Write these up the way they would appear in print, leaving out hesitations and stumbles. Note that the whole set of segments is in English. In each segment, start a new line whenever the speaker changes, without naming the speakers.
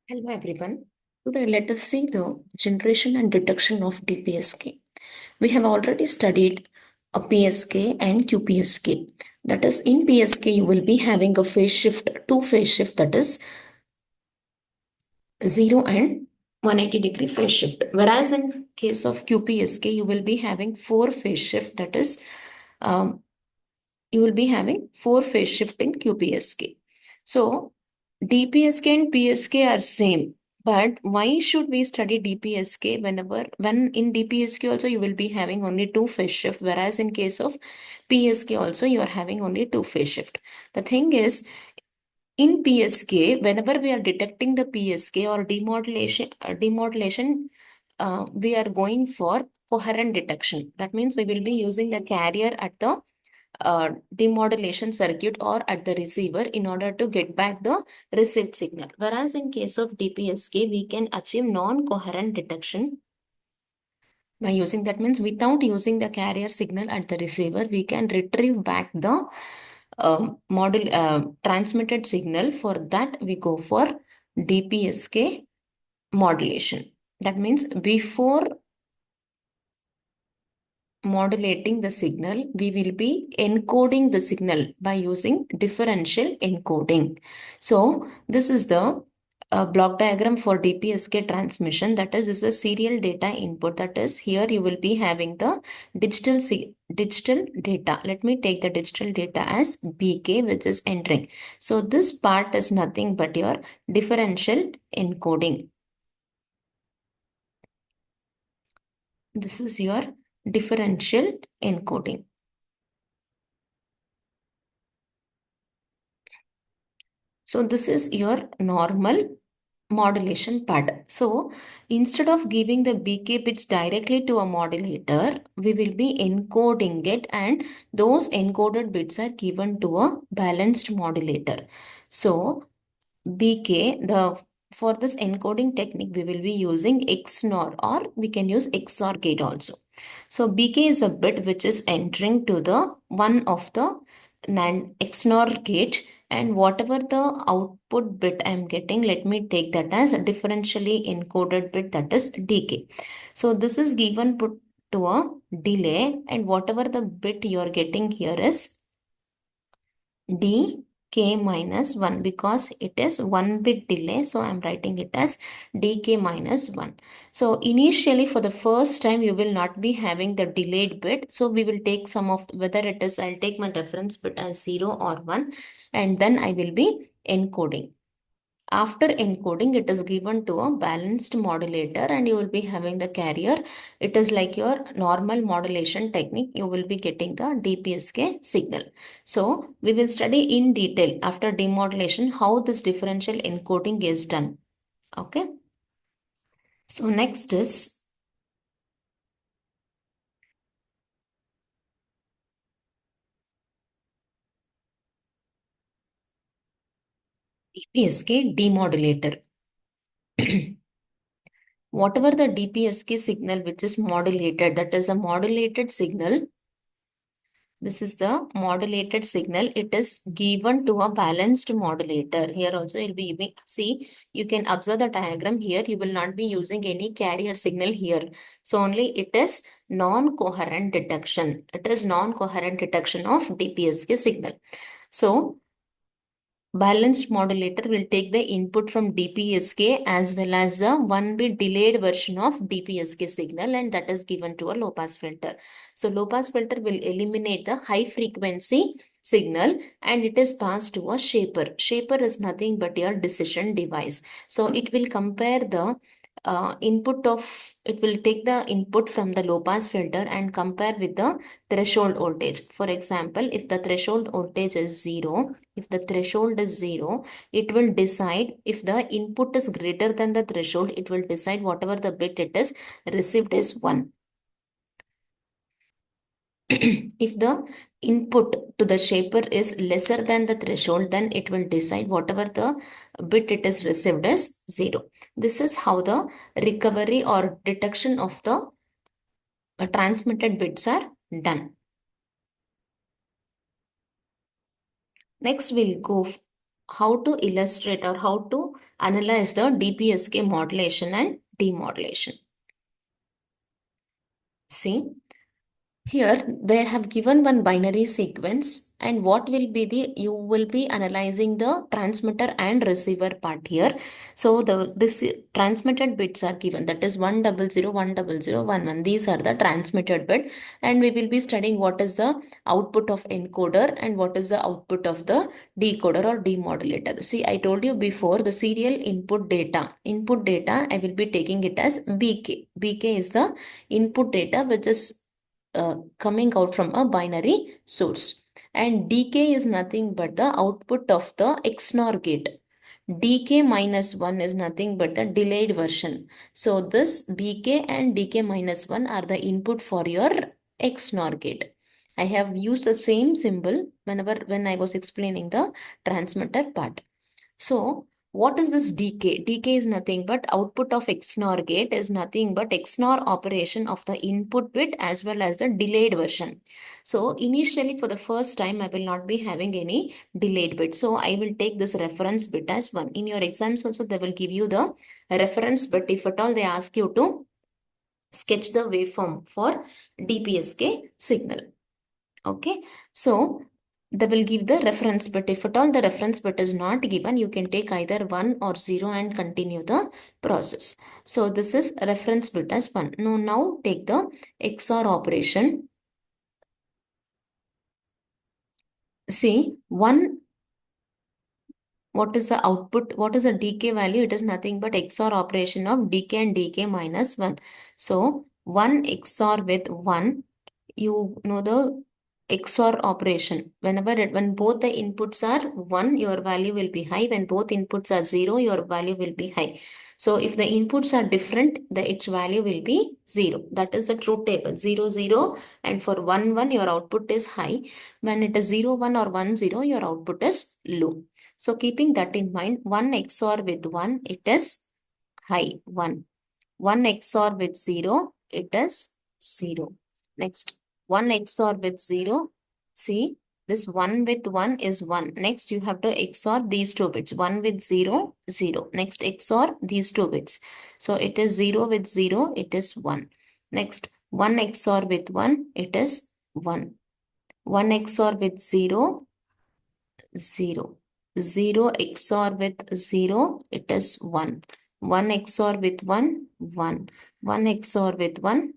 Hello everyone. Today let us see the generation and detection of DPSK. We have already studied a PSK and QPSK. That is, in PSK you will be having a phase shift, two phase shift, that is 0 and 180-degree phase shift. Whereas in case of QPSK you will be having four phase shift, that is um, you will be having four phase shift in QPSK. So DPSK and PSK are same. But why should we study DPSK when in DPSK also you will be having only two phase shift, whereas in case of PSK also you are having only two phase shift. The thing is, in PSK, whenever we are detecting the PSK or demodulation, we are going for coherent detection. That means we will be using the carrier at the demodulation circuit or at the receiver in order to get back the received signal. Whereas in case of DPSK, we can achieve non-coherent detection by using, that means without using the carrier signal at the receiver, we can retrieve back the transmitted signal. For that, we go for DPSK modulation. That means before modulating the signal, we will be encoding the signal by using differential encoding. So this is the block diagram for DPSK transmission. That is a serial data input. That is, here you will be having the digital data. Let me take the digital data as BK, which is entering. So this part is nothing but your differential encoding. This is your differential encoding. So this is your normal modulation part. So instead of giving the BK bits directly to a modulator, we will be encoding it, and those encoded bits are given to a balanced modulator. So BK, for this encoding technique, we will be using XNOR, or we can use XOR gate also. So BK is a bit which is entering to the one of the NAND XNOR gate, and whatever the output bit I am getting, let me take that as a differentially encoded bit, that is DK. So this is given put to a delay, and whatever the bit you are getting here is dk minus 1, because it is 1 bit delay, so I'm writing it as dk minus 1. So initially for the first time you will not be having the delayed bit, so we will take some of, whether it is, I'll take my reference bit as 0 or 1, and then I will be encoding. After encoding, it is given to a balanced modulator, and you will be having the carrier. It is like your normal modulation technique. You will be getting the DPSK signal. So we will study in detail after demodulation how this differential encoding is done. Okay. So next is DPSK demodulator. Whatever the DPSK signal which is modulated, that is a modulated signal. This is the modulated signal. It is given to a balanced modulator. Here also you'll be giving, see, you can observe the diagram here. You will not be using any carrier signal here. So only it is non-coherent detection. It is non-coherent detection of DPSK signal. So balanced modulator will take the input from DPSK as well as the 1 bit delayed version of DPSK signal, and that is given to a low pass filter. So low pass filter will eliminate the high frequency signal, and it is passed to a shaper. Shaper is nothing but your decision device. So it will compare the it will take the input from the low pass filter and compare with the threshold voltage. For example, if the threshold voltage is 0, if the threshold is 0, it will decide, if the input is greater than the threshold, it will decide whatever the bit it is received is 1. If the input to the shaper is lesser than the threshold, then it will decide whatever the bit it is received is 0. This is how the recovery or detection of the transmitted bits are done. Next, we'll go how to illustrate or how to analyze the DPSK modulation and demodulation. See, here they have given one binary sequence, and what will be the, you will be analyzing the transmitter and receiver part here. So this transmitted bits are given, that is 100, 100, 11. These are the transmitted bit, and we will be studying what is the output of encoder and what is the output of the decoder or demodulator. See, I told you before, the serial input data. Input data, I will be taking it as BK. BK is the input data which is coming out from a binary source, and dk is nothing but the output of the XNOR gate. dk minus 1 is nothing but the delayed version. So this bk and dk minus 1 are the input for your XNOR gate. I have used the same symbol when I was explaining the transmitter part. So what is this decay? Decay is nothing but output of XNOR gate is nothing but XNOR operation of the input bit as well as the delayed version. So initially for the first time I will not be having any delayed bit. So I will take this reference bit as 1. In your exams also they will give you the reference bit if at all they ask you to sketch the waveform for DPSK signal. Okay, so they will give the reference bit. If at all the reference bit is not given, you can take either 1 or 0 and continue the process. So this is reference bit as 1. Now take the XOR operation. See, 1, what is the output? What is the dk value? It is nothing but XOR operation of dk and dk minus 1. So 1 XOR with 1, you know the XOR operation. When both the inputs are 1, your value will be high. When both inputs are 0, your value will be high. So if the inputs are different, its value will be 0. That is the truth table. 0, 0, and for 1, 1, your output is high. When it is 0, 1 or 1, 0, your output is low. So keeping that in mind, 1 XOR with 1, it is high, 1. 1 XOR with 0, it is 0. Next, 1 XOR with 0. See, this 1 with 1 is 1. Next, you have to XOR these two bits. 1 with 0, 0. Next, XOR these two bits. So, it is 0 with 0, it is 1. Next, 1 XOR with 1, it is 1. 1 XOR with 0, 0. 0 XOR with 0, it is 1. 1 XOR with 1, 1. 1 XOR with 1,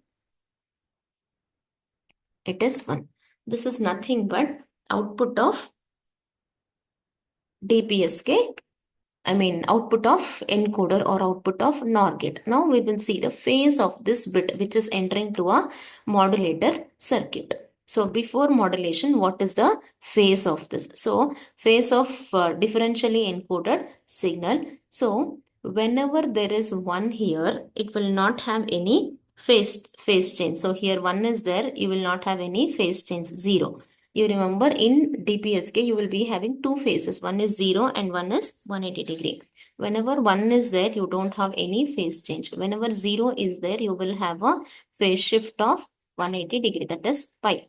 it is 1. This is nothing but output of DPSK, output of encoder or output of NOR gate. Now we will see the phase of this bit which is entering to a modulator circuit. So before modulation, what is the phase of this? So phase of differentially encoded signal. So whenever there is 1 here, it will not have any phase change. So here 1 is there, you will not have any phase change, 0. You remember in DPSK, you will be having two phases. One is 0 and one is 180 degree. Whenever 1 is there, you don't have any phase change. Whenever 0 is there, you will have a phase shift of 180 degree. That is pi.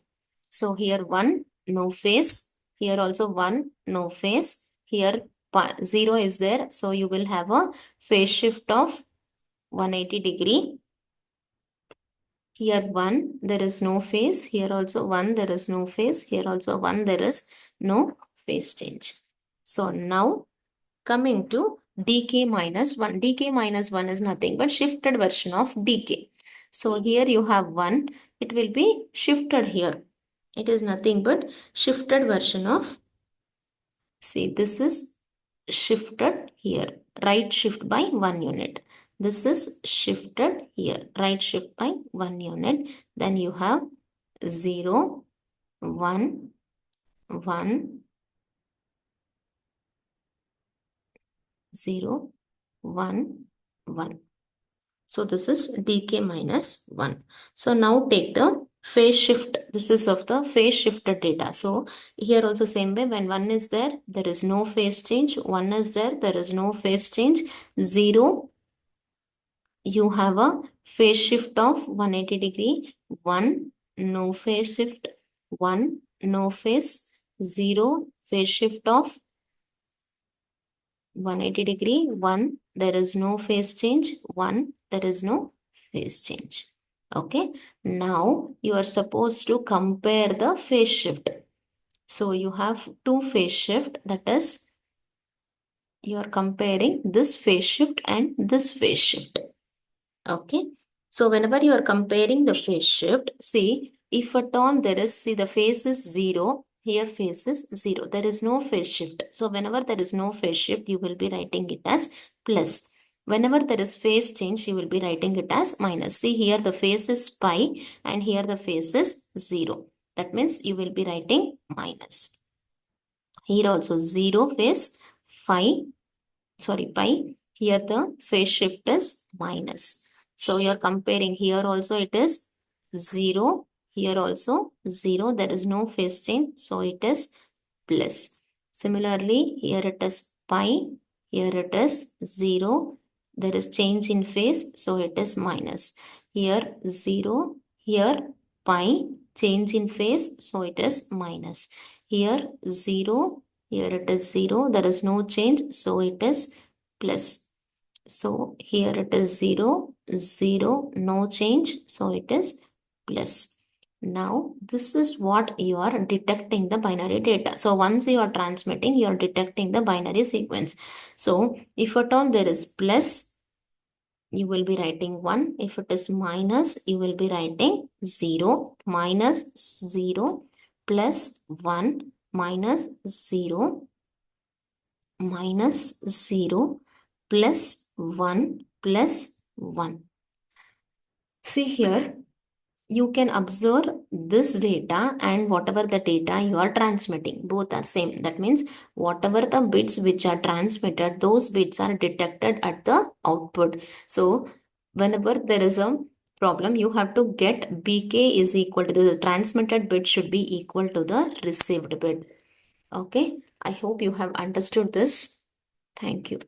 So here 1, no phase. Here also 1, no phase. Here 0 is there. So you will have a phase shift of 180 degree. Here 1, there is no phase. Here also 1, there is no phase. Here also 1, there is no phase change. So now coming to dk minus 1. dk minus 1 is nothing but shifted version of dk. So here you have 1. It will be shifted here. It is nothing but shifted version of, see, this is shifted here. Right shift by 1 unit. This is shifted here. Right shift by 1 unit. Then you have 0, 1, 1, 0, 1, 1. So this is dk minus 1. So now take the phase shift. This is of the phase shifted data. So here also same way, when 1 is there, there is no phase change. 1 is there is no phase change. 0, you have a phase shift of 180 degree. 1, no phase shift. 1, no phase. 0, phase shift of 180 degree, 1, there is no phase change, 1, there is no phase change. Okay, now you are supposed to compare the phase shift. So you have two phase shift, that is you are comparing this phase shift and this phase shift. Okay, so whenever you are comparing the phase shift, see if at all there is, see the phase is 0, here phase is 0, there is no phase shift. So whenever there is no phase shift, you will be writing it as plus. Whenever there is phase change, you will be writing it as minus. See here the phase is pi and here the phase is 0. That means you will be writing minus. Here also 0 phase, phi, pi. Here the phase shift is minus. So you are comparing, here also it is 0, here also 0. There is no phase change, so it is plus. Similarly, here it is pi, here it is 0. There is change in phase, so it is minus. Here 0, here pi, change in phase, so it is minus. Here 0, here it is 0. There is no change, so it is plus. So here it is 0, 0, no change, so it is plus. Now this is what you are detecting the binary data. So once you are transmitting, you are detecting the binary sequence. So if at all there is plus, you will be writing 1. If it is minus, you will be writing 0, minus 0, plus 1, minus 0, minus 0, plus 1, plus 1. See here, you can observe this data and whatever the data you are transmitting, both are same. That means whatever the bits which are transmitted, those bits are detected at the output. So whenever there is a problem, you have to get BK is equal to the transmitted bit should be equal to the received bit. Okay, I hope you have understood this. Thank you.